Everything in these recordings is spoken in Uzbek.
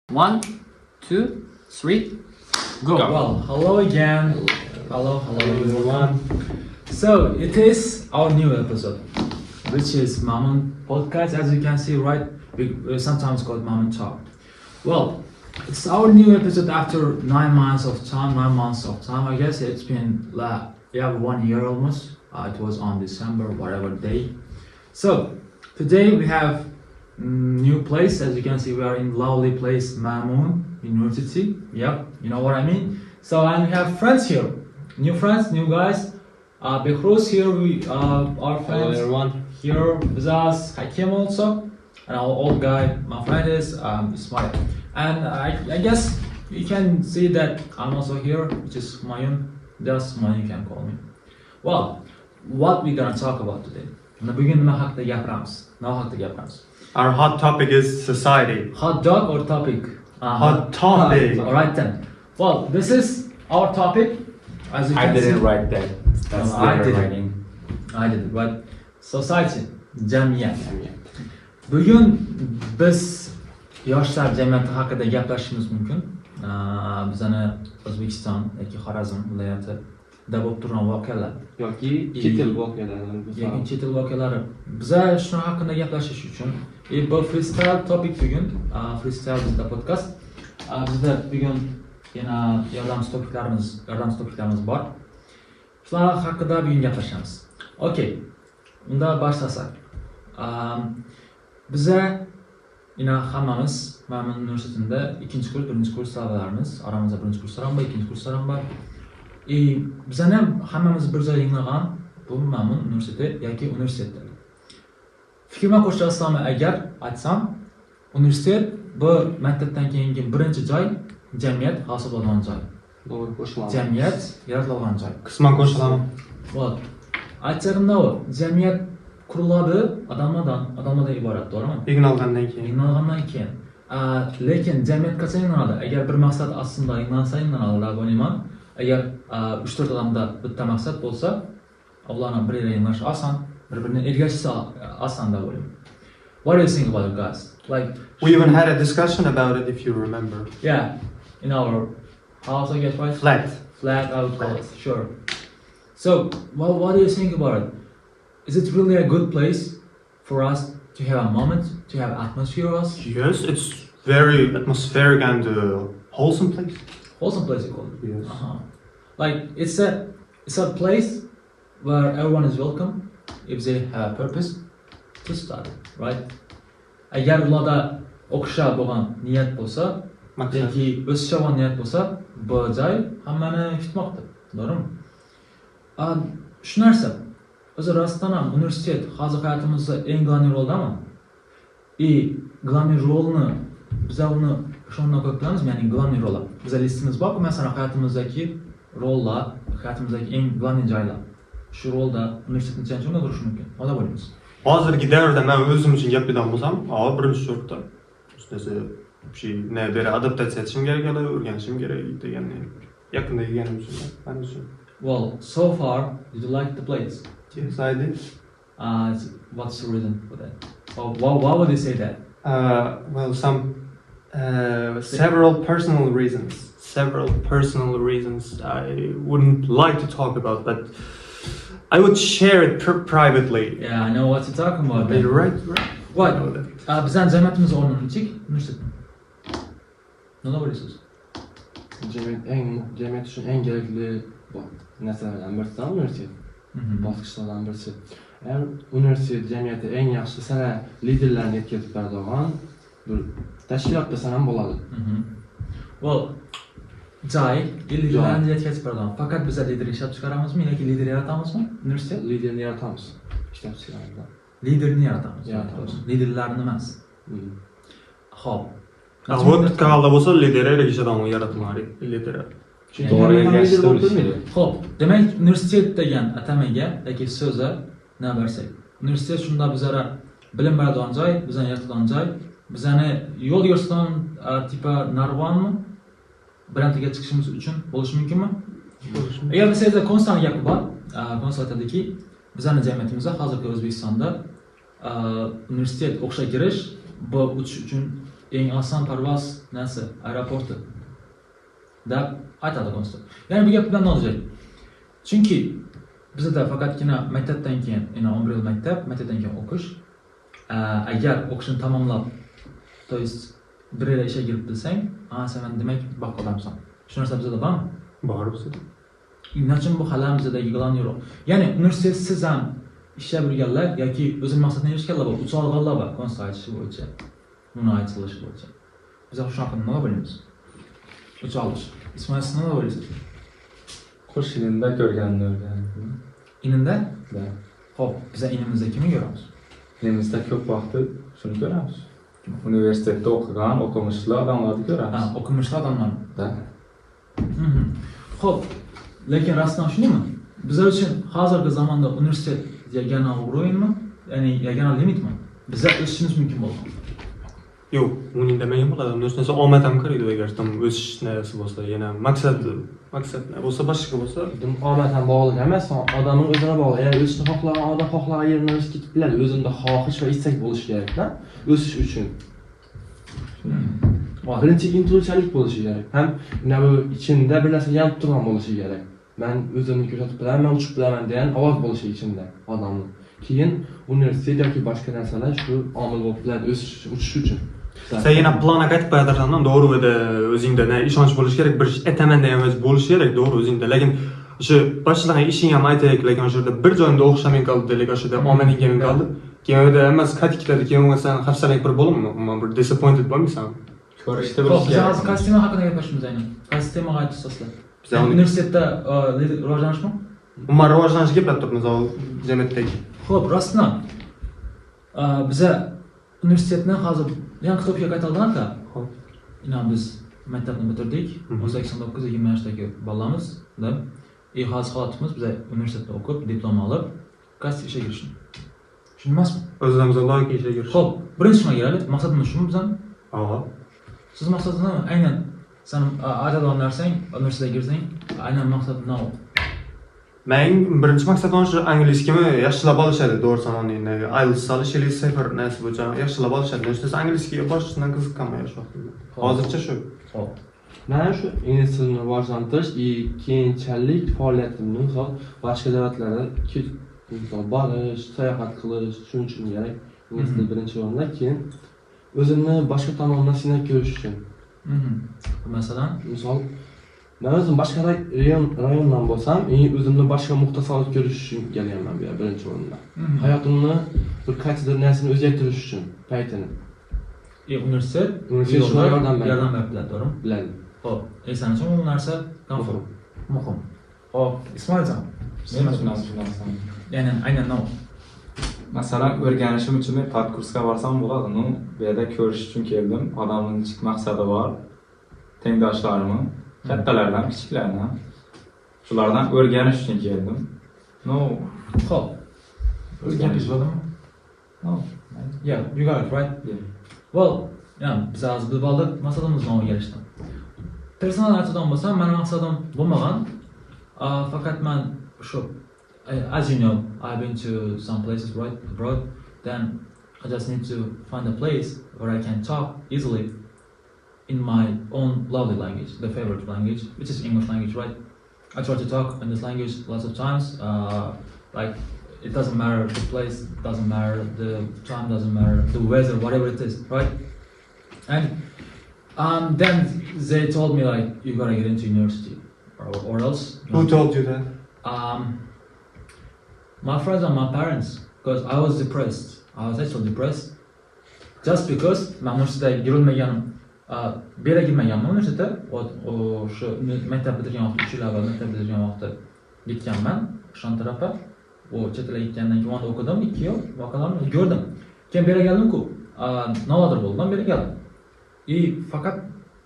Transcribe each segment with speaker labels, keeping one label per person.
Speaker 1: One, two, three, go.
Speaker 2: Well, hello again. Hello everyone. So it is our new episode, which is Mammon Podcast. As you can see, right? We sometimes call it Mammon Talk. Well, it's our new episode after 9 months of time. 9 months of time, I guess. It's been 1 year almost. It was on December, whatever day. So today we have new place. As you can see, we are in lovely place, Mammon University. Yep, you know what I mean. So and we have friends here, new friends, new guys. Behruz here, we our friends.
Speaker 1: Hello everyone.
Speaker 2: Here with us, Hakim also, and our old guy, my friend is Ismail. And I guess you can see that I'm also here, which is Mayun. That's Mayun, you can call me. Well, what we gonna talk about today? Bugun nima haqida gapiramiz? Nima haqida gapiramiz?
Speaker 3: Our hot topic is society.
Speaker 2: Hot dog or topic?
Speaker 3: Hot topic.
Speaker 2: Alright then. Well, this is our topic. As you
Speaker 1: I
Speaker 2: can
Speaker 1: didn't
Speaker 2: see.
Speaker 1: write that. That's
Speaker 2: No, I
Speaker 1: their
Speaker 2: didn't.
Speaker 1: writing.
Speaker 2: I did, but society, jamiyat.
Speaker 1: Yeah.
Speaker 2: Bugun biz yoshlar jamiyati haqida gaplashishimiz mumkin. Bizani O'zbekiston yoki Xorazm viloyatida bo'lib turgan voqealar
Speaker 4: yoki chet el voqealari
Speaker 2: yoki chet el voqealari biza shu haqida gaplashish uchun bu freestyle topic bugun freestyle bizda podcast bizda bugun yana yordamchi topiklarimiz bor. Shular haqida bugun gaplashamiz. Okey. Unda boshlasak. Biza hammamiz Mammon universitetida 2-kurs, 1-kurs talabalarimiz, oramizda 1-kurslar ham bor, 2-kurslar ham bor. Bizani ham hammamiz bir joyda yig'ilgan bu Mammon universiteti yoki universitetlar. Fikrimga qo'shilasizmi agar aytsam, universitet bu maktabdan keyingi birinchi joy, jamiyat hosil bo'lgan joy.
Speaker 4: Doğru, qo'shilaman.
Speaker 2: Jamiyat yaratilgan joy.
Speaker 3: Qisman qo'shilaman.
Speaker 2: Вот. Aytsarimda u jamiyat quriladi odamlardan iborat, to'g'rimi?
Speaker 3: Ignalgandan keyin.
Speaker 2: Yig'ilgandan keyin. Lekin jamiyat qachon yig'iladi? Agar bir maqsad aslida yig'ilsa yig'iladi deb o'ylayman. Agar 3-4 odamda bitta maqsad bo'lsa, ularni bir-biriga yig'ilish oson, bir-birini ergashsa oson deb o'ylayman. What do you think about it, guys? Like
Speaker 3: We even had a discussion about it, if you remember.
Speaker 2: yeah, in our house, I guess, right? Flat, I would call it, sure. So, what do you think about it? Is it really a good place for us to have a moment, to have atmosphere?
Speaker 3: Yes, it's very atmospheric and wholesome place.
Speaker 2: Wholesome place, you call it.
Speaker 3: Yes.
Speaker 2: Like it's a place where everyone is welcome if they have a purpose to study, right? Agar ularda o'qishga bo'lgan niyat bo'lsa, yoki o'sishga bo'lgan niyat bo'lsa, bu joy hammani kutmoqda, to'g'rimi? Shu narsa o'zi rostdan ham universitet hozir hayotimizda eng global roldami? Global rolni biz uni shundan ko'p bilamiz, ya'ni global rollar. Bizda listimiz bor, masalan, hayotimizdagi rollar, hayotimizdagi eng global joylar. Shu rolda universitetni chanchonda turishi mumkin. Nima bo'lamiz?
Speaker 3: Hozirgi davrda men o'zim uchun gaplaydigan bo'lsam, birinchi o'rinda ustasi beri adaptatsiya etishim kerak, o'rganishim kerak deganni yaqinda yeganim uchun, men uchun.
Speaker 2: Well, so far, did you like the place?
Speaker 3: Yes, I did.
Speaker 2: What's the reason for that? Why would you say that?
Speaker 3: Well, several personal reasons. Several personal reasons I wouldn't like to talk about, but I would share it privately.
Speaker 2: Yeah, I know what you're talking about. Then.
Speaker 3: Right.
Speaker 2: What? Bizning jamiyatimiz o'rnini universitet. Nima bo'lasiz?
Speaker 4: Jamiyat uchun eng kerakli narsalardan birisi universitet. Bosqichlardan birisi. Eğer universitet jamiyati eng yaxshi sana liderlarni yetkazib beradigan bir tashkilot desam ham bo'ladi.
Speaker 2: Well, joy liderlarni yetkazib beradigan. Faqat biz lider ishlab chiqaramizmi yoki lider yaratamizmi? Universitet
Speaker 4: Liderni yaratamiz. Ishlab chiqaramiz.
Speaker 2: liderni yaratamiz.
Speaker 4: Yaratamiz.
Speaker 2: Liderlarni emas. Xo'p.
Speaker 3: Kalda bo'lsa lideri ergashadigan yaratiladi. Lideri.
Speaker 1: To'g'ri ergashtirilishi.
Speaker 2: Xo'p, demak universitet degan atamaga yoki so'zga nima bersak? Universitet shunda bizlara bilim beradigan joy, bizani yaratadigan joy, bizani yo'l ko'rsatadigan tipa narvonmi? Birintiga chiqishimiz uchun bo'lishi mumkinmi? Agar bizda konstant gapi bor, konstant aytadiki, bizani jamiyatimizda hozirgi O'zbekistonda universitet o'qishga kirish bu o'tish uchun eng oson parvoz narsa aeroporti deb aytadi konsul. Ya'ni bu gap bilan olacak. Chunki bizda faqatgina maktabdan keyin, yana 11 yil maktabdan keyin o'qish, agar o'qishni tamomlab, to есть bir yil ishga girib bilsang, sen demak baq odamsan. Shu narsa bizda bormi?
Speaker 3: Bor bizda.
Speaker 2: Nechun bu hali bizdagi glaniy yo'q. Ya'ni universitetsiz ham ishlab yurganlar yoki o'zini maqsadini erishganlar bor, uch olganlar bor, konsul aytishi bo'yicha, uni aytilishi bo'yicha. Biz shunaqa nima bilamiz? Uch olish. Ismoil, siz nima o'ylaysiz?
Speaker 5: Qush inida ko'rganini o'rgan.
Speaker 2: Inida?
Speaker 5: Da.
Speaker 2: Xo'p, biz inimizda kimni ko'ramiz?
Speaker 5: Inimizda ko'p vaqtda shuni ko'ramiz. Universitetda o'qigan, o'qimishli odamlarni ko'ramiz.
Speaker 2: O'qimishli odamlar.
Speaker 5: Da.
Speaker 2: Xo'p, lekin rostdan shunimi? Bizlar uchun hozirgi zamonda universitet yagona o'rinmi? Ya'ni yagona limitmi? Bizlar o'sishimiz mumkin bo'ldi.
Speaker 3: Yo'q, uning demagan bo'ladi. Narsa omad ham kiradi agar tam o'sish narsa bo'lsa, yana maqsad bo'lsa, boshqa bo'lsa,
Speaker 4: Omad ham bog'liq emas, odamning o'zine bog'liq. Ya'ni o'sishni xohlagan odam xohlagan yerga o'sib ketib biladi. O'zida xohish va istak bo'lishi kerak-da, o'sish uchun. Birinchi intiluvchanlik bo'lishi kerak. Ham bu ichimda bir narsa yanib turgan bo'lishi kerak. Men o'zimni ko'rsatib bilaman, men uchib bilaman degan ovoz bo'lishi ichimda odamning. Keyin universitet yoki boshqa narsalar shu omil bo'lib biladi o'sish, uchish uchun.
Speaker 3: sen yana planga qaytib qo'yadirsan, to'g'ri edi, o'zingda ishonch bo'lishi kerak, bir ish aytaman degan o'z bo'lishi kerak, to'g'ri o'zingda. Lekin o'sha boshlagan ishing ham aytaylik, lekin o'sha yerda bir joyda o'xshamay qoldi, lekin o'sha yerda omading kelmay qoldi. Keyin o'da emas qatikladi, keyin sen hafsalik bir bo'limi, umuman bir disappointed bo'lmaysan.
Speaker 5: Ko'rishda
Speaker 2: Xo'p, biz
Speaker 5: bir
Speaker 2: hozir qaysi tema haqida gaplashamiz aynan? Qaysi temaga aytasiz?
Speaker 3: Biz
Speaker 2: Universitetda rivojlanishmi?
Speaker 3: umuman rivojlanish gaplarib turibmiz, jamiyatdagi.
Speaker 2: Xo'p, rostdan biza universitetni hozir yangi to'pga qaytarilgan-da.
Speaker 3: Xo'p.
Speaker 2: Ina biz maktabni bitirdik. 18-19-20 yoshdagi bolalarmiz, da. Hozir holatimiz biz universitetda o'qib, diplom olib, qaysi ishga kirishni. Shuni emasmi?
Speaker 3: O'zimizdan loyiha ishga kirish.
Speaker 2: Xo'p, birinchi nima kerak? Maqsadimiz shumi bizdan?
Speaker 3: Ha.
Speaker 2: Siz maqsadingiz nima? Aynan sen aytadigan narsang, universitetga kirsang, aynan maqsading nima?
Speaker 3: Men birinchi maqsadim shu angliyskimi yaxshilab olishadi, to'g'ri sanoqli. IELTS solish, sefer narsa bo'yicha yaxshilab olishadi. O'shda angliyskiga boshdan qiziqqanman yosh vaqtimda. Hozircha shu.
Speaker 2: Xo'p.
Speaker 4: Men shu ingliz tilini rivojlantirish keyinchalik faoliyatimni misol boshqa davlatlarda misol borish, sayohat qilish, shuning uchun kerak. Ingliz tili birinchi o'rinda, keyin o'zimni boshqa tomondan sinab ko'rish uchun.
Speaker 2: Masalan,
Speaker 4: Misol men o'zim boshqa rayondan bo'lsam, o'zimni boshqa muxtasar olib ko'rish uchun kelganman bu yerga birinchi o'rinda. Hayotimni bir qaysidir narsani o'zgartirish uchun paytini.
Speaker 2: Universitet
Speaker 4: shunga yordam
Speaker 2: beradi, to'g'rimi?
Speaker 4: Biladi.
Speaker 2: Xo'p, inson uchun bu narsa muhim. Xo'p, Ismoiljon,
Speaker 5: Men shundan.
Speaker 2: ya'ni aynan nima?
Speaker 5: Masalan, o'rganishim uchun men tat kursga borsam bo'ladi. Bu yerda ko'rish uchun keldim. Odamning kichik maqsadi bor. Tengdoshlarimni, kattalardan, kichiklardan. Shulardan o'rganish uchun keldim.
Speaker 2: Xo'p. O'rganish bo'ladimi?
Speaker 5: No.
Speaker 2: Yeah, you got it, right?
Speaker 5: Yeah.
Speaker 2: Well, yani biz hozir bilib oldik maqsadimizni o'rganishdan. Personal aytadigan bo'lsam, mening maqsadim bo'lmagan. Faqat men shu as you know, I've been to some places right abroad. Then I just need to find a place where I can talk easily in my own lovely language, the favorite language, which is English language, right? I try to talk in this language lots of times. Like it doesn't matter the place, doesn't matter the time, doesn't matter the weather, whatever it is, right? And then they told me like you gotta get into university or else.
Speaker 3: Who told you that?
Speaker 2: My friends and my parents, because I was depressed. I was actually depressed just because men universitetga girilmaganim, bera girmaganman universitetga. O'sha maktab bitirgan vaqtda, 3 yil avval maktab bitirgan vaqtda ketganman o'shan tarafga. O chet elga ketgandan keyin o'qidim, 2 yil voqealarni ko'rdim. Keyin bera keldim-ku, navodir bo'ldim, bera keldim. Faqat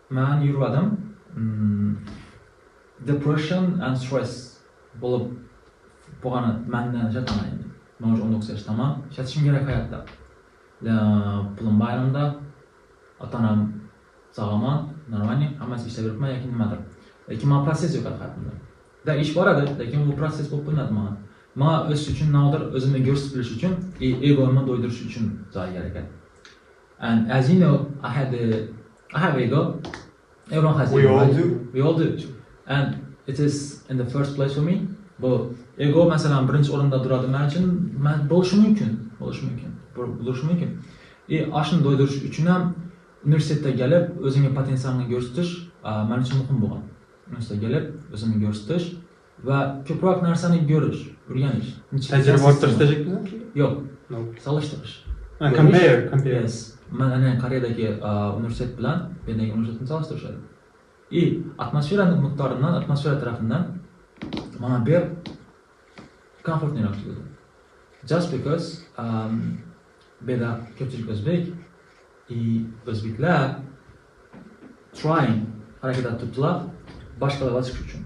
Speaker 2: men yurvadim. Depression and stress bo'lib bo'lgani mendan jataman endi. Men 19 yoshdaman, ishlashim kerak hayotda. Pulim bayramda, ota-onam sog'man, normalniy, hammasi ishlab yuribman yoki nimadir. Lekin men proses yo'q hayotimda. Da ish bor edi, lekin bu proses bo'lib bo'lmadi menga. Men o'sish uchun navodir o'zimni ko'rsatib bilish uchun, egomni do'ydirish uchun joy kerak edi. And as you know, I have ego. Everyone has
Speaker 3: We
Speaker 2: ego,
Speaker 3: all
Speaker 2: right?
Speaker 3: do.
Speaker 2: We all do. And it is in the first place for me. Bu ego masalan birinchi o'rinda turadi men uchun. Men bo'lishi mumkin. Ashuni doydirish uchun ham universitetga kelib o'zingga potensialni ko'rsatish men uchun muhim bo'lgan. Universitetga kelib o'zimni ko'rsatish va ko'proq narsani ko'rish, o'rganish.
Speaker 3: Tajriba orttirish deyapsizmi?
Speaker 2: Yo'q,
Speaker 3: No.
Speaker 2: solishtirish.
Speaker 3: Compare.
Speaker 2: Yes. Men ana Koreyadagi universitet bilan mendagi universitetni solishtirishadi. Atmosferaning miqdoridan, atmosfera tarafidan mana bu komfortliroq tuyuldi. Just because beda ko'pchilik o'zbek o'zbeklar trying harakat tutdilar boshqalarga chiqish uchun.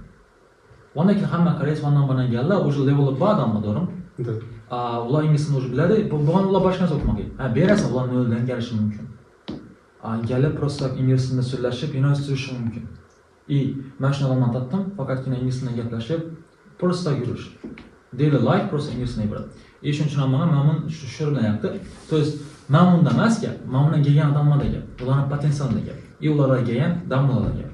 Speaker 2: Ondan keyin hamma koreys vandan bana geldiler, уже level'ı bor adamlar doğru.
Speaker 3: Да.
Speaker 2: Ular inglizini уже biladi, bugun ular boshqa narsa o'qimagan. Berasizlar ular noldan kelishi mumkin. Gelib просто inglizini so'zlashib, universitetishi mumkin. Men shuni odamdan topdim, faqatgina ingliz bilan gaplashib, просто yurish. Daily life просто ingliz bilan iborat. Shuning uchun ham men shu bilan yapti. То есть mamnundan emas gap, mamnundan kelgan odamlarga gap, ularning potensialiga gap. Ularga kelgan damlarga gap,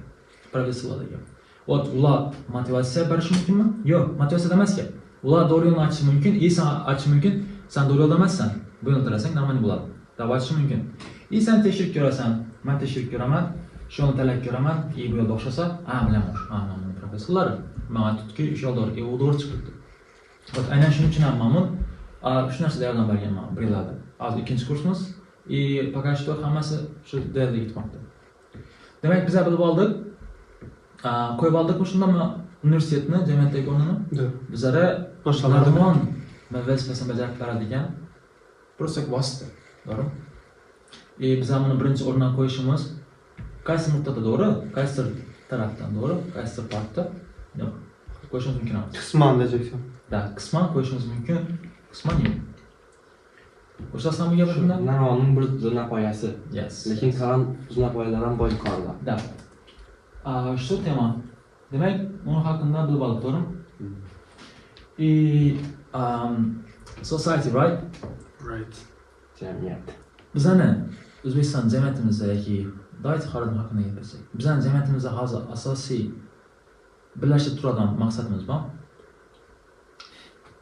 Speaker 2: professorlarga gap. Ular motivatsiya berishi mumkinmi? Yo'q, motivatsiya emas gap. Ular doğru yo'lni achishi mumkin, sen achish mumkin, sen doğru yo'lda emassan. Bu yo'lni tanlasang nima bo'ladi? Deb achish mumkin. Sen tekshirib ko'rasan, men tekshirib ko'raman, shuni talab ko'raman, bu yo'lda o'xshasa, bilaman, mana professorlar, men tutki ish yo'lda, u to'g'ri chiqibdi. Aynan shuning uchun ham men shu narsada yordam berganman bir yillarda. Hozir ikkinchi kursimiz, пока что hammasi shu yerda ketmoqda. Demak, biz bilib oldik. Qo'yib oldikmi shundami universitetni, jamiyatdagi o'rnini?
Speaker 3: Да.
Speaker 2: Bizlara
Speaker 3: Boshqalarga
Speaker 2: darmon vazifasini bajarib beradigan просто vosita, to'g'ri? Biz buni birinchi o'ringa qo'yishimiz qaysi nuqtada to'g'ri, qaysi tarafdan to'g'ri, qaysi partda yo'q. Qo'yishimiz mumkin emas.
Speaker 3: Qisman diyeceksin.
Speaker 2: Da, qisman qo'yishimiz mumkin, qisman yo'q. O'shasan bu gapimda?
Speaker 4: Narvonning bir zinapoyasi.
Speaker 2: Yes.
Speaker 4: Lekin kalan zinapoyalar ham boy yuqorida.
Speaker 2: Da. Shu tema. Demak, uni haqida bilib oldik, to'g'rimi? Society, right?
Speaker 3: Right.
Speaker 4: Jamiyat.
Speaker 2: Bizani O'zbekiston jamiyatimizdagi davlat xodimi haqida gapirsak, bizani jamiyatimizda hozir asosiy birlashib turadigan maqsadimiz bor.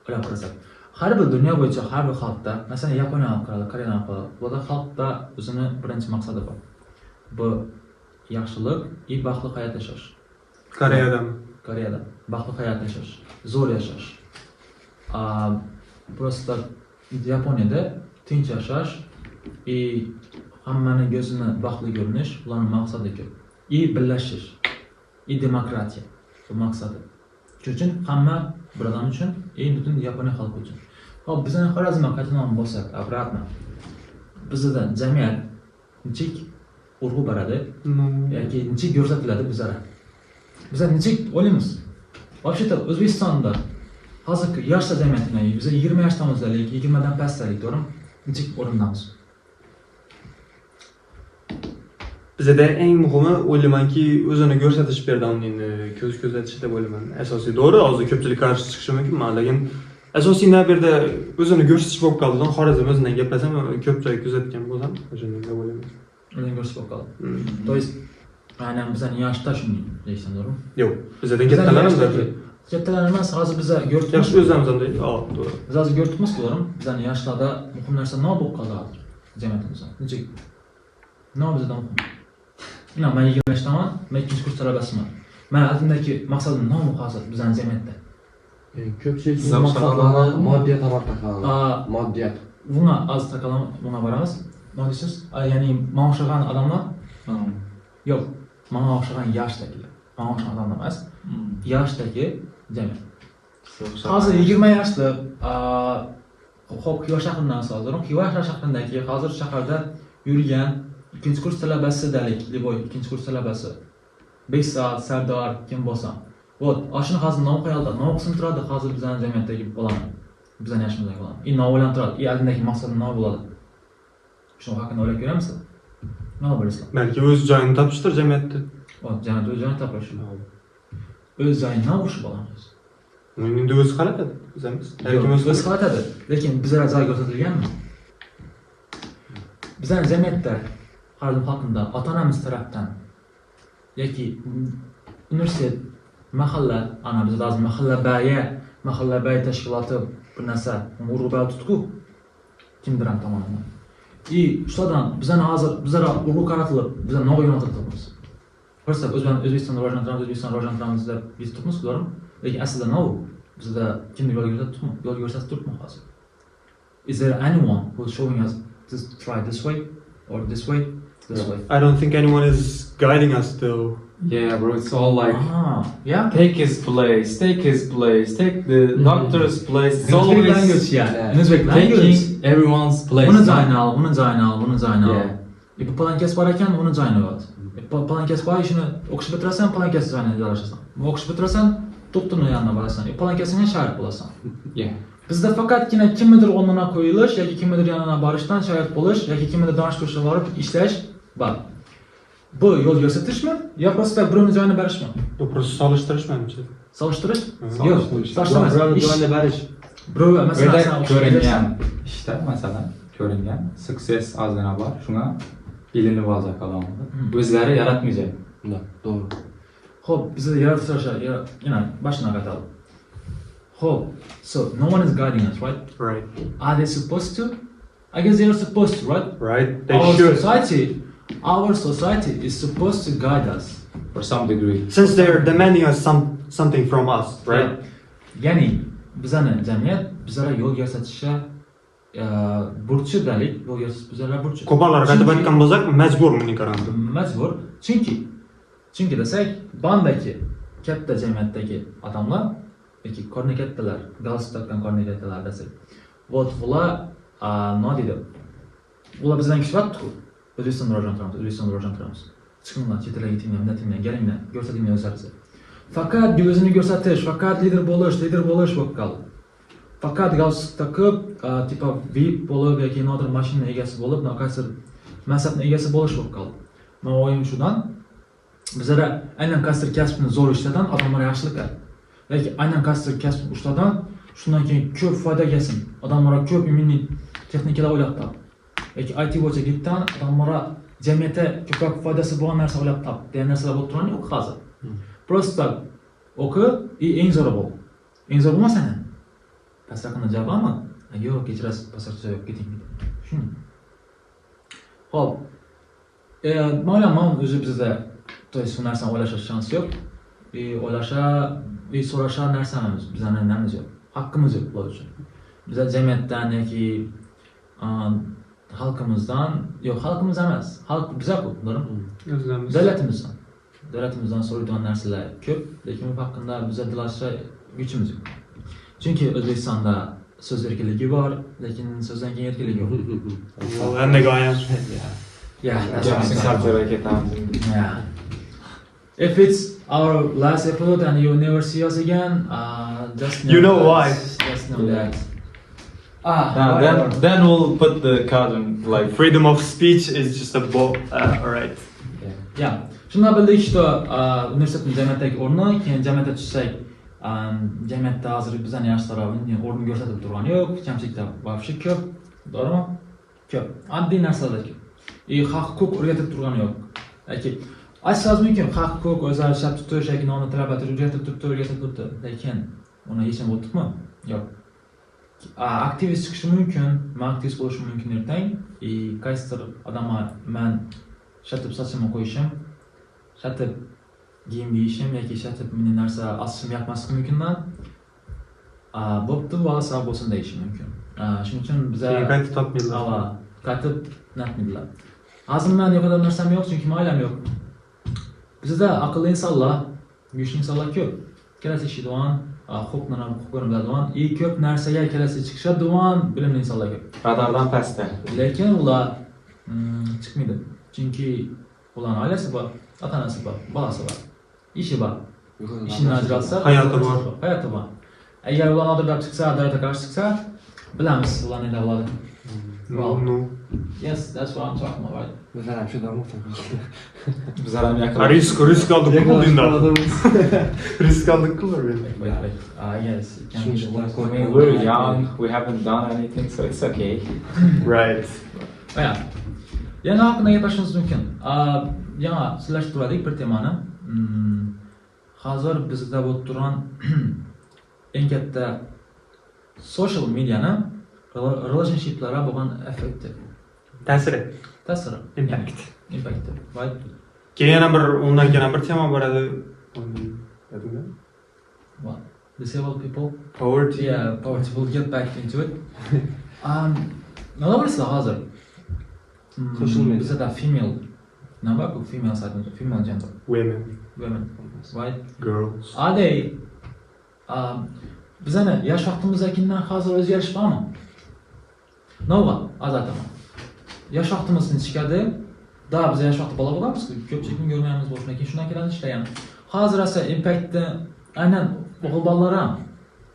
Speaker 2: O'ylab qarasak, har bir dunyo bo'yicha har bir xalqda, masalan, Yaponiya xalqi, Koreya xalqi, bularda xalqda o'zini birinchi maqsadi bor. Bu yaxshilik, baxtli hayot yashash. Koreyada baxtli hayot yashash, zo'r yashash. Просто Yaponiyada tinch yashash, hammaning ko'zini baxtli ko'rinish, ularning maqsadi ko'p. Birlashish, demokratiya bu maqsadi. Shuning uchun hamma bir odam uchun, butun Yaponiya xalqi uchun. Hop, bizning Xorazmga qaytadan bo'lsak, обратно. Bizda jamiyat nechik urg'u beradi, yoki nechik ko'rsatiladi bizlar. Bizlar nechik o'ylaymiz? Вообще-то O'zbekistonda hozirgi yoshlar jamiyatida biz 20 yoshdamizlik, 20 dan pastdalik, to'g'rimi? Nechik o'rindamiz?
Speaker 3: Bizda eng muhimi o'ylaymanki, o'zini ko'rsatish berdanning ko'z ko'rsatishi deb o'ylayman. Asosiy to'g'ri, hozir ko'pchilik qarshi chiqishi mumkin, lekin asosiy nabirda o'zini ko'rsatish bo'lib qoldi. Xorazm o'zidan gaplashsam, ko'pchilik kuzatgan bo'lsam, o'shani deb o'ylayman.
Speaker 2: O'zini ko'rsatib bo'lib qoldi. То есть, aynan bizning yoshda shunday deysan, to'g'rimi?
Speaker 3: Yo'q, bizdan kattalarimiz
Speaker 2: kattalar emas, hozir biz ko'rdik.
Speaker 3: Yaxshi o'zimizdan deydi. To'g'ri.
Speaker 2: Biz hozir ko'rdikmiz, to'g'rimi? Bizning yoshlarda muhim narsa nima bo'lib qoldi hozir jamiyatimizda? Nechik? Nima bizda muhim? Men 20 yoshdaman, men ikkinchi kurs talabasiman. Men oldimdagi maqsadim nima hozir bizning jamiyatda?
Speaker 4: Ko'pchilik maqsadlari moddiyat orqali taqaladi. Moddiyat.
Speaker 2: Bunga az taqalamiz, bunga boramiz. Nima deysiz? Ya'ni men o'xshagan odamlar? Yo'q, men o'xshagan yoshdagilar. Men o'xshagan odamlar emas. Yoshdagi jamiyat. Hozir 20 yoshli Xo'p, Xiva shahridan so'zlarim. Xiva shahridagi hozir shaharda yurgan ikkinchi kurs talabasidalik, Liboy ikkinchi kurs talabasi. Beksad, Sardor, kim bo'lsa. Ashuni hozir nom qo'yildi. Nom qism turadi hozir bizning jamiyatdagi bo'ladi. Bizning yoshimizdagi bo'ladi. Nom o'ylantiradi. Oldindagi maqsadim nima bo'ladi? Shu haqida o'ylab ko'ramsiz? Nima bo'lasizlar?
Speaker 3: Balki o'z joyini topishdir jamiyatda.
Speaker 2: Jamiyat o'z joyini topish. O'z joyini nima bo'lishi bo'ladi?
Speaker 3: Endi o'zi qaratadi, bizamiz.
Speaker 2: O'zi qaratadi. Lekin bizlar joy ko'rsatilganmi? bizning jamiyatda Harlem haqida ota-onamiz tarafdan yoki universitet, mahalla, ana biz lazım mahalla baya tashkiloti bir narsa urg'u tutku kimdir ham tomonidan. Shulardan bizlar urg'u qaratilib, bizlar nima yo'naltiramiz? First O'zbekistonda rivojlantiramiz deb biz turibmiz, to'g'rimi? Lekin aslida nima u? Bizda kimdir yo'l ko'rsatib turibmi hozir? Is there anyone who's showing us to try this way or this way? This way.
Speaker 3: I don't think anyone is guiding us though.
Speaker 5: Yeah, bro, it's all like
Speaker 2: Yeah.
Speaker 5: take his place, take the doctor's place. It's
Speaker 2: Uzbek
Speaker 5: always
Speaker 2: language yani. Uzbek
Speaker 5: taking
Speaker 2: language.
Speaker 5: everyone's place.
Speaker 2: Buni joyini al.
Speaker 5: Yeah.
Speaker 2: Bu palankasi bor ekan, uni joyini ol. Palankasi bor, ishini o'qishni bitirasan, palankasi joyini joylashasan. O'qishni bitirasan, doktorning yoniga borasan. Palankasiga shart bo'lasan.
Speaker 5: Yeah.
Speaker 2: Bizda faqatgina kimnidir o'rnina qo'yilish yoki kimnidir yoniga borishdan shart bo'lish yoki kimnidir donish kursga borib ishlash bor. Bu yo'l ko'rsatishmi yo просто birovni joyini berishmi?
Speaker 3: Bu prosta solishtirish menimcha.
Speaker 2: Solishtirish?
Speaker 3: Yo'q,
Speaker 2: solishtirish.
Speaker 4: Birovni joyini berish.
Speaker 2: Birov
Speaker 5: Bu
Speaker 2: masalan
Speaker 5: yerda
Speaker 2: sen
Speaker 5: ko'ringan ishda masalan ko'ringan success ozgina bor, shunga ilinib olsa kalom. O'zlari yaratmaydi.
Speaker 4: Doğru.
Speaker 2: Xo'p, bizda yaratishlar, boshdan qaytarib. Xo'p, so no one is guiding us, right?
Speaker 3: Right.
Speaker 2: Are they supposed to? I guess they are supposed to, right?
Speaker 3: Right. They
Speaker 2: Our
Speaker 3: should.
Speaker 2: society is supposed to guide us.
Speaker 5: For some degree.
Speaker 3: Since they're demanding us something from us, right?
Speaker 2: Ya'ni bizani jamiyat bizlarga yo'l ko'rsatishga burchi dalik, yo'l ko'rsatish bizlarga burchi.
Speaker 3: Ko'plar qaytib aytgan bo'lsak, majbur mening qaramda.
Speaker 2: Majbur. Chunki desak, bandaki katta jamiyatdagi odamlar yoki qorni kattalar, galstuk takkan qorni kattalar desak, ular nima deydi? Ular bizdan kishvatku. O'zbekistonda rivojlantiramiz. Chiqinglar, chet elga ketinglar, kelinglar, ko'rsatinglar o'zlaringizni. Faqat o'zini ko'rsatish, faqat lider bo'lish bo'lib qoldi. Faqat galstuk takib, tipa VIP bo'lib yoki nodir mashina egasi bo'lib, naqasir mansabning egasi bo'lish bo'lib qoldi. Men o'yim shundan, bizlar aynan kasr kasbini zo'r ishladan odamlar yaxshilik qiladi. Yoki aynan kasr kasb ushladan shundan keyin ko'p foyda kelsin. Odamlar ko'p immuniy texnikalar o'ylab topdi. Yoki IT bo'yicha gitdan odamlar jamiyatga ko'proq foydasi bo'lgan narsa o'ylab topdi. degan narsalar bo'lib turadi yo'q hozir. Просто o'qi, eng zo'ri bo'l. Eng zo'r bo'lmasa ham. Pastroqni javobmi? Yo'q, kechirasiz, pastroqcha yo'q, keting. Shuni. Xo'p. Ma'lum o'zi bizda to'y narsani o'ylasha shans yo'q. So'rasha narsamiz, bizning namiz yo'q. Haqqimiz yo'q bular uchun. Bizlar jamiyatdan yoki xalqimizdan, yo'q, xalqimiz emas. Xalq bizlar-ku, to'g'rimi? Davlatimizdan so'raydigan narsalar ko'p, lekin bu haqida bizlar dilashga kuchimiz yo'q. Chunki O'zbekistonda so'z erkinligi bor, lekin so'zdan keyin erkinlik yo'q.
Speaker 3: And the guy.
Speaker 2: Yeah, that's what I'm
Speaker 5: Jackson
Speaker 2: saying.
Speaker 5: culture ketamiz.
Speaker 2: Yeah. If it's our last episode and you never see us again, just know
Speaker 3: You know
Speaker 2: that,
Speaker 3: why.
Speaker 2: Just know that.
Speaker 5: Then we'll put the card in like
Speaker 3: Freedom of speech is just a alright.
Speaker 2: Yeah. Shunda bildik, что universitetning jamiyatdagi o'rni, keyin jamiyatga tushsak, jamiyatda hozir bizdan yaxshi tarafini o'rni ko'rsatib turgani yo'q, kamchiliklar вообще ko'p, to'g'rimi? Ko'p. Oddiy narsalar ko'p. Haq-huquq o'rgatib turgani yo'q. Yoki aytsangiz mumkin, haq-huquq o'zlari ishlab tutish yoki nonni talab etish o'rgatib turibdi, lekin uni hech nima o'tibmi? Yo'q. Aktivist chiqishi mumkin, men aktivist bo'lishim mumkin ertang, qaysidir odamlar men shatib sochimni qo'yishim, shatib kiyim kiyishim yoki shatib meni narsa asishim yoqmasligi mumkinman. Bo'pti, bola sabab bo'lsin deyishim mumkin. Shuning uchun bizlar
Speaker 3: Qaytib topmaydilar.
Speaker 2: Qaytib natmaydilar. Hozir men yo'qada narsam yo'q, chunki oilam yo'q. Bizda aqlli insonlar, kuchli insonlar ko'p. Kelasi ishlaydigan, huquqni ham biladigan, ko'p narsaga kelasi chiqishadigan bilimli insonlar ko'p.
Speaker 5: radardan pastda.
Speaker 2: Lekin ular chiqmaydi. Chunki ularning oilasi bor, ota-onasi bor, bolasi bor, ishi bor. Ishini ajratsa,
Speaker 3: Hayoti bor.
Speaker 2: Hayoti bor. Agar ular oldindan chiqsa, davlatga qarshi chiqsa, bilamiz ularning davlati.
Speaker 3: No.
Speaker 2: Yes, that's what I'm talking about, right?
Speaker 4: Bizlar ham shu damoqda.
Speaker 5: Bizlar ham yaqin.
Speaker 3: Risk aldık mı bunda? Risk aldık mı
Speaker 2: Wait. Yes.
Speaker 5: We're young, we haven't done anything, so it's okay.
Speaker 3: Right.
Speaker 2: Yeah. Yana haqida gapirishimiz mumkin. Yana silashtirdik bir temani. Hozir bizda bo'lib turgan eng katta social mediani relationshiplarga bo'lgan effekti.
Speaker 3: Ta'siri. Impact.
Speaker 2: Impact. Right?
Speaker 3: Keyin bir undan keyin bir tema bor edi.
Speaker 2: What? Disabled people?
Speaker 3: Poverty.
Speaker 2: Yeah, poverty. We'll get back into it. Nima bo'lsa hozir?
Speaker 4: Social media.
Speaker 2: Bizda female. Nima bu female side, female gender. Women. Right?
Speaker 3: Girls.
Speaker 2: Are they bizani yosh vaqtimizdagidan hozir o'zgarish bormi? Nova, azataman. Yosh vaqtimizdan chiqadi. Da biz yosh vaqtda bola bo'lamiz, ko'pchilikni ko'rmaymiz, boshqa keyin shundan keladi ishlagan. Hozir esa impactni aynan o'g'il bolalar ham,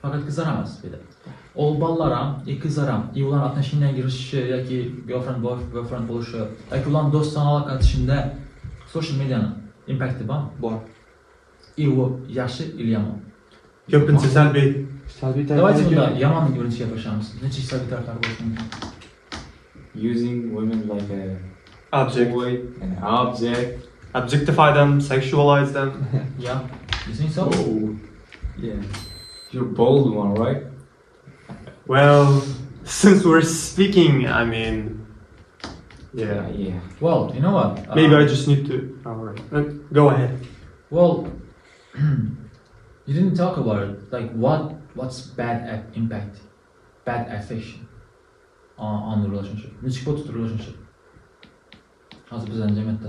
Speaker 2: faqat qizlar emas dedi. O'g'il bolalar ham, qizlar ham, ular отношениyaga kirishishi yoki boyfriend bo'lishi, yoki ular do'stona aloqa qilishida social medianing impacti bormi?
Speaker 4: Bor.
Speaker 2: U yaxshi или yomon?
Speaker 3: Ko'pincha salbiy.
Speaker 4: Salbiy
Speaker 2: Давайте
Speaker 4: tarafdan
Speaker 2: bunda yomonlik birinchi gapiramiz. Necha salbiy taraflar bo'lishi mumkin?
Speaker 5: Using women like a
Speaker 3: Object.
Speaker 5: toy, an object.
Speaker 3: Objectify them, sexualize them.
Speaker 2: Yeah. You think so?
Speaker 5: Oh, yeah. You're bold one, right?
Speaker 3: Well, since we're speaking, I mean, yeah.
Speaker 5: Yeah.
Speaker 2: Well, you know what?
Speaker 3: Maybe I just need to. Alright. Go ahead.
Speaker 2: Well, you didn't talk about it. Like what's bad impact, bad affection on the relationship. Which put the relationship. Hozir bizning jamiyatda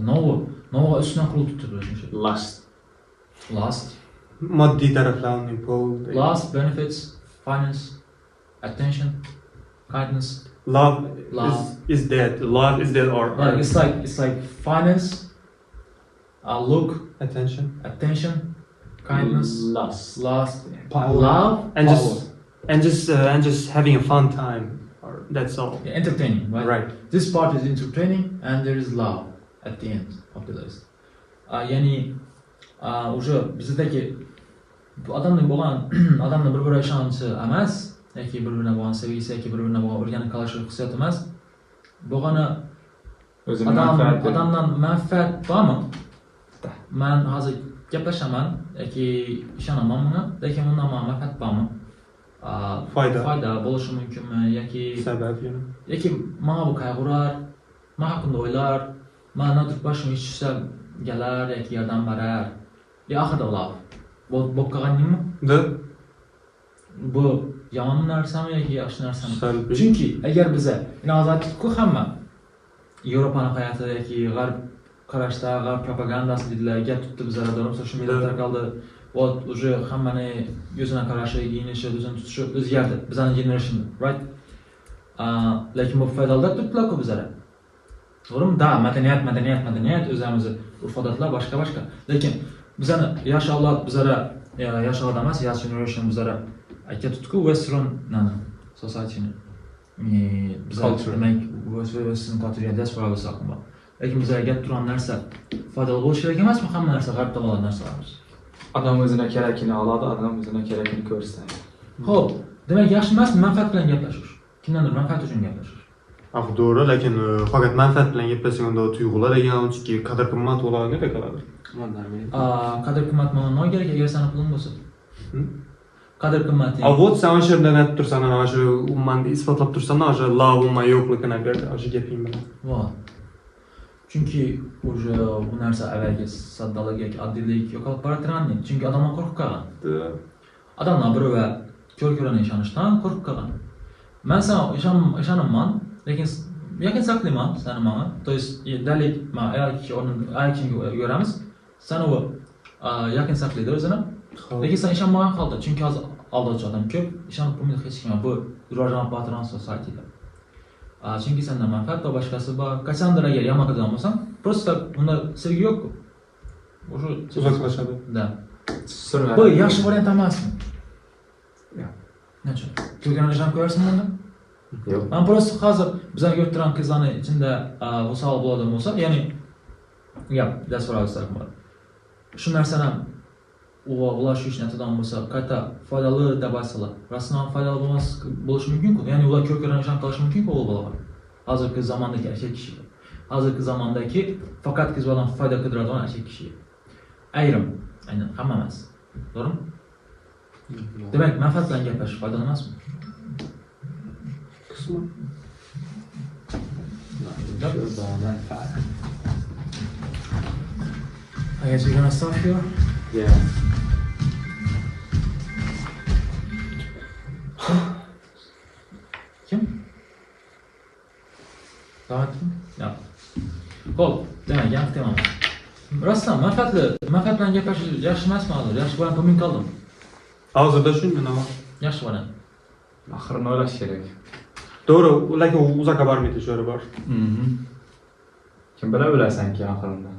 Speaker 2: nova ustidan qurilib turibdi relationship. Lust,
Speaker 3: Moddiy taraflarning pul.
Speaker 2: lust, benefits, finance, attention, kindness.
Speaker 3: Love
Speaker 2: Love.
Speaker 3: is dead. Love is dead or
Speaker 2: Like it's like finance, look,
Speaker 3: attention.
Speaker 2: attention, kindness,
Speaker 5: Lust.
Speaker 2: lust,
Speaker 4: Power.
Speaker 2: love,
Speaker 3: And
Speaker 2: power.
Speaker 3: and just having a fun time. Or that's all.
Speaker 2: Yeah, entertaining, right?
Speaker 3: Right.
Speaker 2: This part is entertaining and there is love at the end of the list. Yani уже bizdagi odamning bo'lgan odamning bir-biriga ishonchi emas, yoki bir-biriga bo'lgan sevgisi, yoki bir-biriga bo'lgan o'rganib qolish hissiyoti emas. Bo'lgani
Speaker 5: O'zini manfaati.
Speaker 2: odamdan manfaat bormi? Men hozir gaplashaman yoki ishonaman bunga, lekin undan manfaat bormi? Foyda bo'lishi mumkinmi yoki
Speaker 3: Sabab, you know.
Speaker 2: yoki mana bu qayg'urar, men haqimda o'ylar, mana turib boshim ish tushsa galar yoki yordam berar. Ya oxirida ular bo'lib qolganingmi? Bu yomon narsami yoki yaxshi narsami?
Speaker 3: Salbiy.
Speaker 2: Chunki agar biza hozir hamma Yevropani hayoti yoki g'arb qarashda, g'arb propagandasi dedilar, gap tutdi bizlar doim social media tarqaldi. Вот уже hammani yuzuna qarashi, giyinishi, o'zini tutishi o'zgardi. Bizning generation, right? Lekin bu foydalar turibdilar-ku bizlar. To'g'rimi? Da, madaniyat, o'zimiz urf-odatlar boshqa. Lekin bizani yosh avlod, bizlar yosh avlod emas, yosh generation bizlar aka tutku western society-ni. Bizlar demak western culture diaspora bo'lsa-ham. Lekin bizlarga gap turgan narsa foydali bo'lishi kerak emasmi? Hamma narsa g'arbdan olgan narsalarimiz.
Speaker 5: Odam o'zina kerakini oladi, odam o'zina kerakini ko'rsatadi.
Speaker 2: Xo'p, demak yaxshi emasmi manfaat bilan gaplashish? Kimdandir manfaat uchun gaplashish.
Speaker 3: To'g'ri, lekin faqat manfaat bilan gaplashsang unda tuyg'ular degan unchaki qadr-qimmat bo'ladi, qoladi.
Speaker 2: Qadr-qimmat nima kerak agar sana puling bo'lsa? Qadr-qimmat.
Speaker 3: Вот sen o'sha yerda nima tursan, ana shu ummanni isbotlab tursan, o'sha love umma yo'qligini berdi, o'sha gaping bilan.
Speaker 2: Vo. Chunki o'sha bu narsa avvalgi soddalik yoki oddiylik yo'qolib boraturgandi. Chunki odamlar qo'rqib qolgan. Odamlar biri ko'r-ko'rona ishonishdan qo'rqib qolgan. Men sana ishonaman, lekin yakin saqlayman seni menga. То есть, dalil men ayakingga ko'ramiz. Sen u yakin saqlaydi o'zini. Lekin sen ishonmagan holda, chunki hozir aldovchi odam ko'p, ishonib bo'lmaydi hech kimga. Bu rivojlanib boraturgan society-da. Chunki sendan manfaat va boshqasi bor. Qachondir agar yomon qilgan bo'lsang, просто unda sevgi yo'q-ku. O'sha
Speaker 3: Uzoqlashadi.
Speaker 2: Da. Bu yaxshi variant emasmi? Yo'q. Nechun? Turganlardan ko'rarsan bunda?
Speaker 5: Yo'q.
Speaker 2: Men просто hozir bizlar ko'rib turgan qizlarning ichida vosal bo'ladigan bo'lsa, ya'ni diaspora bor. Shu narsani ular shu ishni aytadigan bo'lsa, qayta foydali deb aytsalar, rasman foydali bo'lishi mumkin-ku. Ya'ni ular ko'rib-ko'rgan ishon qilishi mumkin-ku o'g'il bolalar. Hozirgi zamondagi erkak kishilar. hozirgi zamondagi faqat qiziqdan foyda ko'radigan ashik kishi. Ayrim, aynan hamma emas. To'g'rimi? Demak, manfaat bilan gaplashish foydali emasmi?
Speaker 3: Qisman.
Speaker 2: I guess we're gonna stop here.
Speaker 5: Yeah.
Speaker 2: Kim? Davet mi? Yo'q. Xo'p, demak, gap tamom. Rostdan manfaat bilan gaplashish yaxshi emasmi hozir? Yaxshi bilan ko'min qoldim.
Speaker 3: Hozirda shunday nima?
Speaker 2: Yaxshi bilan.
Speaker 5: Oxirini o'ylash kerak.
Speaker 3: To'g'ri, lekin u uzoqqa bormaydi, shu bor.
Speaker 5: Kim bilasanki oxirida.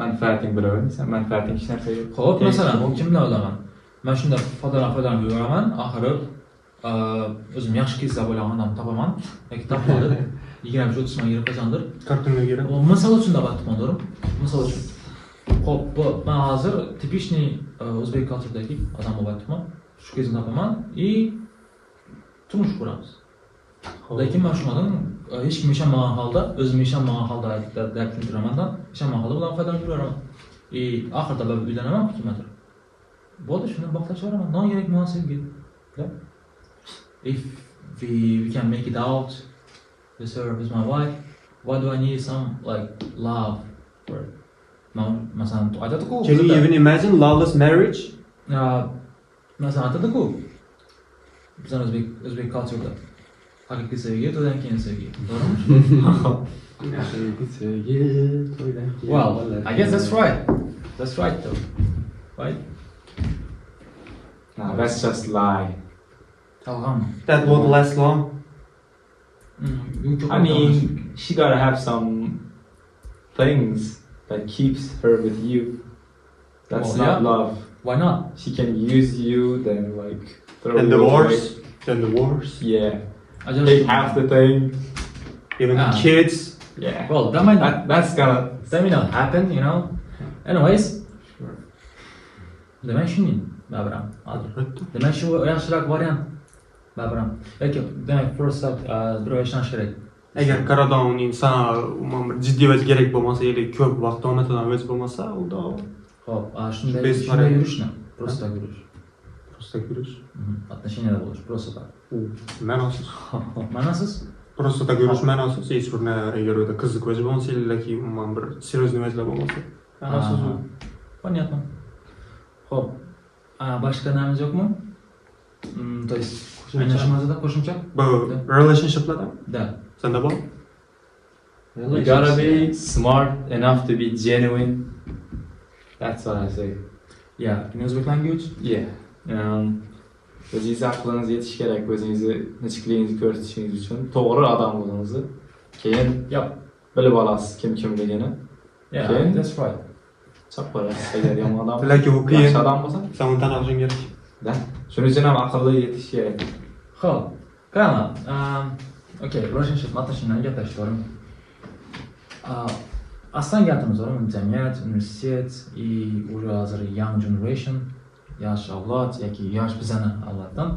Speaker 5: Manfaating bilaversan, manfaating hech narsaga.
Speaker 2: Xo'p, masalan, u kimni o'ylagan? Men shunda foydalanib yuraman, oxiri o'zim yaxshi kiysa bo'lgan odam topaman yoki topolib 20-30 ming yurib qazandir.
Speaker 3: Kartonga kerak.
Speaker 2: Misol uchun davatman, to'g'ri? Misol uchun. Xo'p, bu men hozir tipичный o'zbek kulturidagi odam bo'lyapman. Shu kezni topaman и turmush quramiz. Lekin men shundan hech kim ishonmagan holda, o'zim ishonmagan holda deb tushuntiraman-da, ishonmagan holda bilan foydalanib yuraman. Oxirida bir uylanaman, kimdir. Bo'ldi, shuni bog'lasharaman. Nokerak munosabatga. If we can make it out with her, with my wife, why do I need some like love for it? Masalan, aytadi-ku.
Speaker 3: Can you even imagine loveless marriage?
Speaker 2: Masalan, aytadi-ku. Bizning o'zbek cultureda haqiqiy sevgi to'ydan keyin sevgi. To'g'rimi? Well, I guess that's right. That's right though. Right?
Speaker 5: No, that's just lie.
Speaker 3: That won't last long.
Speaker 5: I mean, she gotta have some things that keeps her with you. That's
Speaker 2: Well,
Speaker 5: not
Speaker 2: yeah.
Speaker 5: love.
Speaker 2: Why not?
Speaker 5: She can use you, then like throw
Speaker 3: And
Speaker 5: you
Speaker 3: divorce.
Speaker 5: away.
Speaker 3: Then divorce.
Speaker 5: Yeah,
Speaker 2: I just
Speaker 5: take half the thing.
Speaker 3: Even
Speaker 2: Ah.
Speaker 3: kids.
Speaker 5: Yeah,
Speaker 2: well, that might not.
Speaker 5: that's gonna.
Speaker 2: That may not happen, you know. Anyways, demak shuning babram. Demak shu yaxshiroq variant. Babram. Lekin demak first up bir ishonish kerak.
Speaker 3: Agar qaradan uning sana bir jiddiy va kerak bo'lmasa, yoki ko'p vaqt omadidan o'z bo'lmasa, unda
Speaker 2: Xo'p, shunday
Speaker 3: Best
Speaker 2: shunday
Speaker 3: variant.
Speaker 2: yurishni, просто yurish.
Speaker 3: просто yurish.
Speaker 2: Отношенияda bo'lish, просто так.
Speaker 3: Ma'nosiz.
Speaker 2: Ma'nosiz?
Speaker 3: Просто так yurish ma'nosiz. Hech bir agar o'ta qiziq o'zi bo'lsa, yoki umuman bir seriozniy vazlar bo'lmasa. Ma'nosiz.
Speaker 2: Понятно. Xo'p, boshqa namaz yo'qmi? То есть, aynan shu mavzuda qo'shimcha?
Speaker 3: Bu relationshiplarda
Speaker 2: Da.
Speaker 3: senda bor?
Speaker 5: You gotta be smart enough to be genuine. That's what I say.
Speaker 2: Yeah, in Uzbek language?
Speaker 5: Yeah. O'zingizni aqlingiz yetishi kerak, o'zingizni nechikligingizni ko'rsatishingiz uchun to'g'ri odam bo'lishingizni. Keyin bilib olasiz kimligini.
Speaker 2: Yeah,
Speaker 5: Okay.
Speaker 2: that's right.
Speaker 5: Chop qo'yasiz agar yomon odam.
Speaker 3: Lekin u qiyin.
Speaker 5: Yaxshi odam bo'lsa,
Speaker 3: Sen uni tan olishing kerak.
Speaker 5: da. Shuning uchun ham aqlli yetish kerak.
Speaker 2: Xo'p, qani, okay, relationship отношениyadan gaplashish to'g'rimi? Aslan gapimiz to'g'rimi? Jamiyat, universitet и уже hozir young generation, yosh avlod yoki yosh bizani avloddan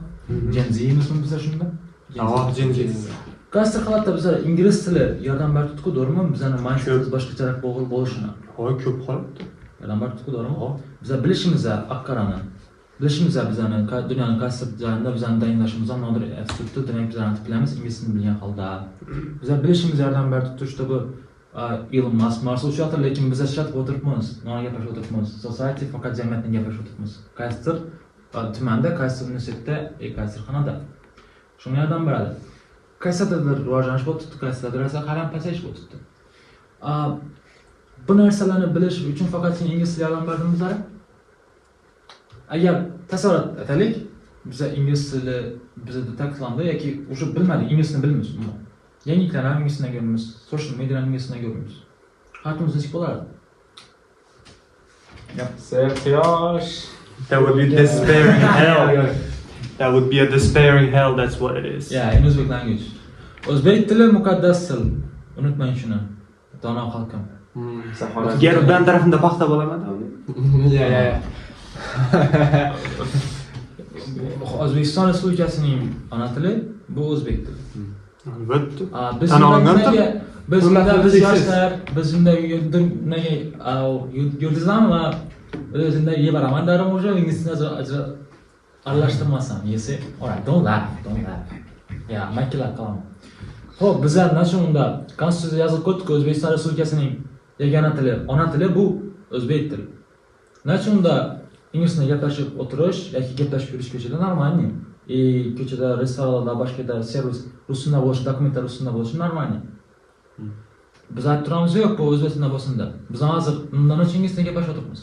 Speaker 2: Gen Z'mizmi bizlar shunda?
Speaker 3: Gen Z.
Speaker 2: Qaysi holatda bizlar ingliz tili yordam berdi-ku, to'g'rimi? Bizlarning mindsetimiz boshqacharoq bo'lishini.
Speaker 3: Hoy, ko'p holatda.
Speaker 2: Yordam berdi-ku, to'g'rimi? Bizlar bilishimiz aqqarani. Bilishimiz bizani dunyoning qaysi joyida bizani tayinlashimiz nodir institutda demak bizlar bilamiz ingliz tilini bilgan holda. Bizlar bilishimiz yordam berdi turishda bu Elon Musk Mars uchatır, lekin biz ishlatib o'tiribmiz, nima gapirib o'tiribmiz. Society faqat jamiyatning gapirib o'tiribmiz. Qaysidir tumanda, qaysidir universitetda, qaysidir xonada. Shunga yordam beradi. Qaysidir rivojlanish bo'lib turibdi, qaysidir esa qaram pasayish bo'lib turibdi. Bu narsalarni bilish uchun faqat ingliz tili yordam berdimi bizlarga? Agar tasavvur etaylik, biz ingliz tili bizda ta'kidlandi yoki o'sha bilmadik, ingliz tilini bilmaymiz. Yangiliklarni inglizdan ko'ramiz, social medialarni inglizdan ko'ramiz. Hayotimiz nechik bo'lardi?
Speaker 5: Seryosh.
Speaker 3: That would be despairing hell. That would be a despairing hell, that's what it is.
Speaker 2: Yeah, in Uzbek language. O'zbek tili muqaddas til. Unutmang shuni. Dono xalqim.
Speaker 3: Garibdan tarafında paxta bo'lamadi.
Speaker 4: Yeah.
Speaker 2: O'zbekiston Respublikasining ona tili bu o'zbek tili.
Speaker 3: Albatta.
Speaker 2: Biz
Speaker 3: Tan olingan til.
Speaker 2: Biz
Speaker 4: Hurmatli
Speaker 2: biz
Speaker 4: o'zbeksiz.
Speaker 2: yoshlar, biz shunday yulduzlarmi va o'zimda yebaraman darim уже inglizcha aralashtirmasam. Yesi. Alright, don't laugh. Ya, makillar qalaman. Xo'p, bizlar nashunda konstitutsiya yozib qo'ydik, O'zbekiston Respublikasining yagona tili, ona tili bu o'zbek tili. Nashunda inglizcha gaplashib o'tirish yoki gaplashib yurish ko'chada normalniy. Ko'chada, restoranlarda, boshqa servis rus tilida bo'lishi, dokumentlar rus tilida bo'lishi normalniy. Biz aytib turamiz yo'q, bu o'zbek tilida bo'lsin-da. Biz hozir undan uchun ingliz tilida gaplashib o'tiribmiz.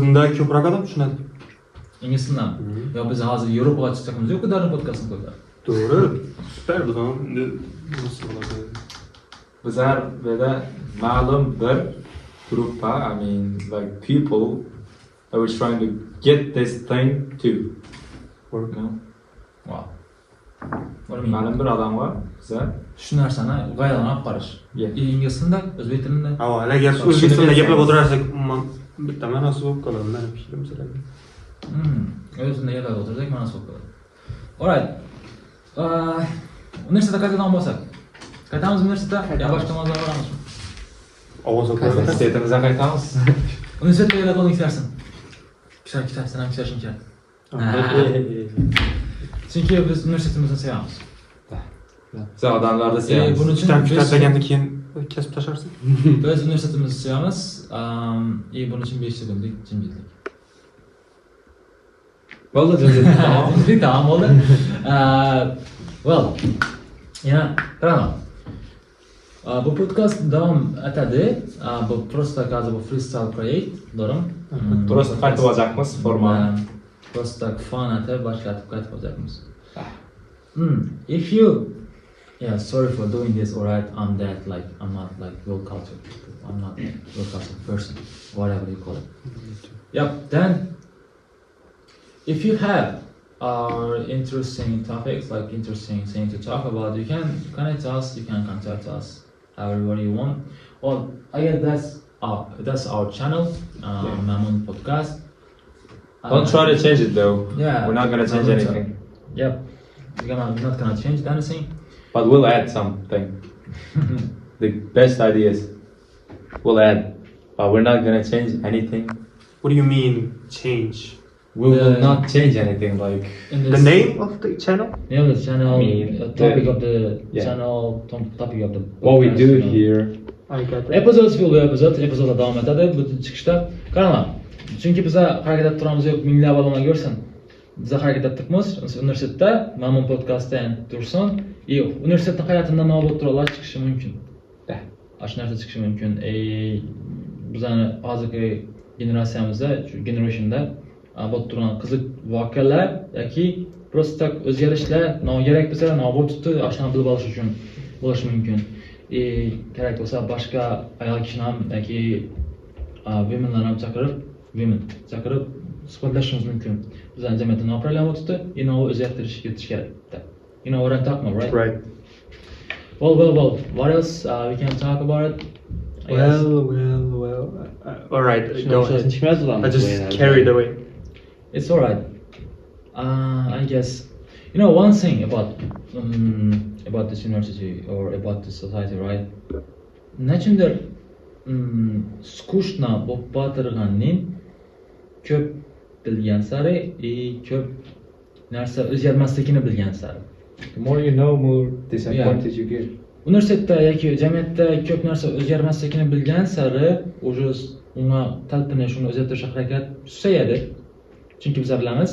Speaker 3: Bunda ko'proq odam tushunadi.
Speaker 2: Ingliz tilidan. Yo biz hozir Yevropaga chiqamiz yo'q, Daryo podkastini qo'ydilar.
Speaker 3: To'g'ri. Super bu zaman. Nasıl bo'ladi?
Speaker 5: Bizlar burada ma'lum bir gruppa, I mean like people that were trying to get this thing to work now.
Speaker 2: Wow. What do you mean?
Speaker 5: Ma'lum bir odam var bizlar.
Speaker 2: Shu narsani g'oyadan olib qarish.
Speaker 5: Yeah.
Speaker 2: Ingliz tilida, o'zbek tilida.
Speaker 3: Ha, agar o'zbek tilida gaplab o'tirarsak, umuman bitta ma'nosi bo'lib qoladi. Meni fikrim sizlarga.
Speaker 2: O'z tilida gaplab o'tirsak, ma'nosi bo'lib qoladi. Alright. Universitetda qaytadan bo'lsak. Qaytamiz universitetda? Ya boshqa mavzuga boramizmi?
Speaker 3: Ovoz o'tadi.
Speaker 5: Universitetimizdan qaytamiz.
Speaker 2: Universitetda yana qo'ling istarsin. Kishar, sen ham kishar kerak. Chunki biz universitetimizni sevamiz.
Speaker 5: Biz odamlarni sevamiz.
Speaker 2: Buning uchun
Speaker 3: Kitob keyin kesib tashlarsiz.
Speaker 2: biz universitetimizni sevamiz. Buning uchun 5 sekundlik jimjitlik.
Speaker 5: Bo'ldi, jimjitlik tamom.
Speaker 2: Jimjitlik tamom bo'ldi. Well, yana qaraman. Bu podcast davom etadi. Bu просто hozir bu freestyle project, doğru?
Speaker 5: Просто qaytib olacakmiz formani.
Speaker 2: Просто fun atib boshlatib qaytib olacakmiz. If you sorry for doing this, alright, I'm not like world culture people. I'm not a world culture person, whatever you call it. Yep, then if you have interesting topics, like interesting thing to talk about, you can connect us, you can contact us however you want. Well, I guess that's our channel, Mamun Podcast.
Speaker 5: Don't try to change it though.
Speaker 2: Yeah,
Speaker 5: We're not gonna change anything.
Speaker 2: Yep, we're not gonna change anything.
Speaker 5: But we'll add something. The best ideas we'll add. But we're not gonna change anything.
Speaker 3: What do you mean change?
Speaker 5: We will not change anything like
Speaker 3: The name of the channel?
Speaker 2: Yeah, the channel, topic of the
Speaker 5: Yeah.
Speaker 2: channel, topic of the
Speaker 5: what we
Speaker 2: podcast,
Speaker 5: do
Speaker 2: you know.
Speaker 5: here.
Speaker 3: I got it.
Speaker 2: Episodes will be episode davom etadi. Bu chiqishda qaraman. Chunki biz harakat etib turamiz yo'q, minglab odamlar ko'rsin. Biz harakat etdik universitetda, Mamun Podcast'dan tursin. Universitetning hayotidan nobud turlar chiqishi mumkin. Shu narsa chiqishi mumkin. Bizani hozirgi generatsiyamizda, shu generationda bo'lib turgan qiziq voqealar yoki просто o'zgarishlar nokerak bo'lsa, nobud tutib, ashuna bilib olish uchun bo'lishi mumkin. Kerak bo'lsa boshqa ayol kishini ham yoki womenlarni ham chaqirib suhbatlashishimiz mumkin. Bizning jamiyatda noqulay bo'libdi, o'zgartirish ketish kerak. You know what I'm talking about, right?
Speaker 3: Right.
Speaker 2: Well. What else we can talk about it?
Speaker 3: Well. All right. Go ahead. I just carried away.
Speaker 2: It's alright. I guess one thing about this university or about this society, right? Nachundir skучно bo'lib botirganning ko'p bilgan sari ko'p narsa o'zgarmasligini bilgan sari.
Speaker 5: The more you know, more disappointed you get.
Speaker 2: Universitetda yoki jamiyatda ko'p narsa o'zgarmasligini bilgan sari уже unga talpinish, uni o'zgartirish harakat susayadi. Chunki biz bilamiz,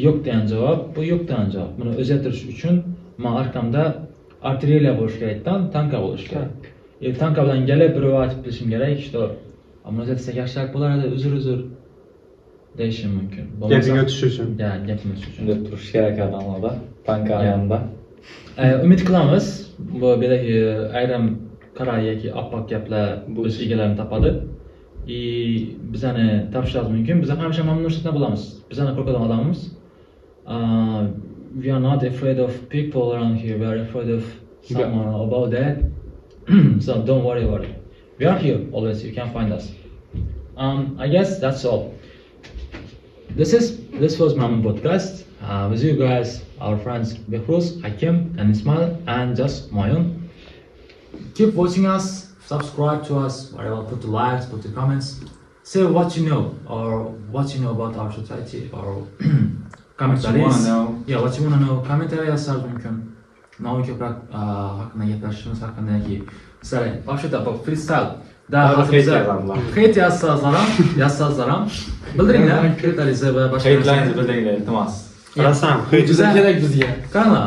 Speaker 2: yo'q degan javob, bu yo'q degan javob. Buni o'zgartirish uchun men arkamda artilleriya bo'lish kerakdan, tanka bo'lish kerak. Tanka bilan kelib bir aytib bilishim kerak, что buni o'zgartirsak yaxshiroq bo'lardi, uzr deyishim mumkin.
Speaker 3: Gaping o'tishi uchun.
Speaker 2: Gapim o'tishi uchun.
Speaker 5: Shunda turish kerak odamlarda, tanka yonida.
Speaker 2: Umid qilamiz, bu bedagi ayrim qora yoki oppoq gaplar o'z egalarini topadi. Bizani topishimiz mumkin. Biz hamisha mamnun universitetda bo'lamiz. Bizani qo'rqadigan odamimiz. We are not afraid of people around here. We are afraid of someone about that. So don't worry about it. We are here always. You can find us. I guess that's all. This was Mamun Podcast. With you guys, our friends Behruz, Hakim, and Ismail, and just Mayun. keep watching us, subscribe to us, whatever, put the likes, put the comments, say what you know or what you know about our society or commentaries. Yeah, what you wanna know. Kommentariy yazsangiz mumkin. Nomi ko'proq haqida gaplashishimiz haqidagi sizlar вообще-то freestyle hate yazsangiz ham bildiringlar. Hate'laringizni va boshqa
Speaker 5: Hate'laringizni bildiringlar, iltimos.
Speaker 3: Qarasam,
Speaker 4: Juda kerak bizga.
Speaker 2: Qana,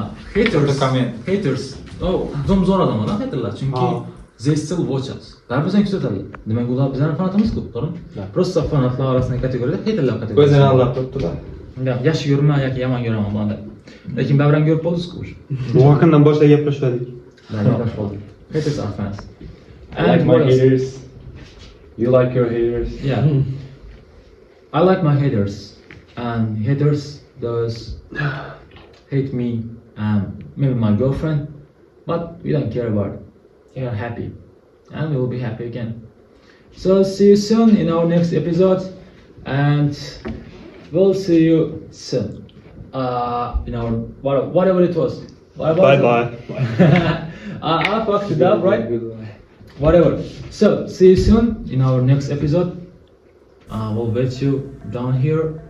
Speaker 5: Comment.
Speaker 2: haters. Zo'r odam odam haterlar, chunki they still watch us. Bizani kuzatadilar. Demak, ular bizani fanatimizku, to'g'rimi? Просто fanatlar orasidagi kategoriyada haterlar kategoriyasi.
Speaker 4: O'zini aldab turibdilar.
Speaker 2: Yaxshi ko'raman yoki yomon ko'raman bunda. Lekin baribir ko'rib qoldingiz-ku.
Speaker 3: bu haqida boshqa gaplashmadik.
Speaker 2: Haters are fans.
Speaker 4: I like my haters. You like your haters.
Speaker 2: Yeah. I like my haters. And haters does hate me and maybe my girlfriend, but we don't care about it. We are happy. And we will be happy again. So see you soon in our next episode. And we'll see you soon. In our whatever it was.
Speaker 3: Bye bye.
Speaker 2: I fucked it up, right? Whatever. So see you soon in our next episode. We'll wait you down here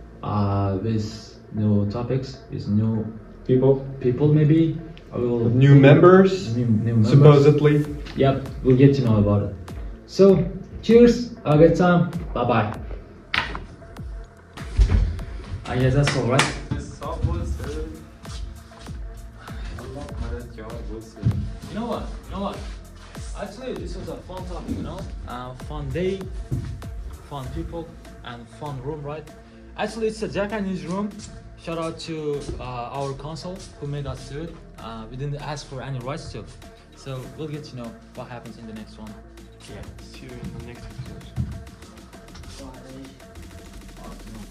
Speaker 2: with new topics, with new people maybe.
Speaker 3: New members,
Speaker 2: New members.
Speaker 3: supposedly.
Speaker 2: Yep, we'll get to know about it. So cheers. Have a good time. Bye bye. I guess that's all right. You know what? Actually, this was a fun topic, you know? Fun day, fun people, and fun room, right? Actually, it's a Japanese room. Shout out to our council who made us do it. We didn't ask for any rights to. So we'll get to know what happens in the next one.
Speaker 3: See you in the next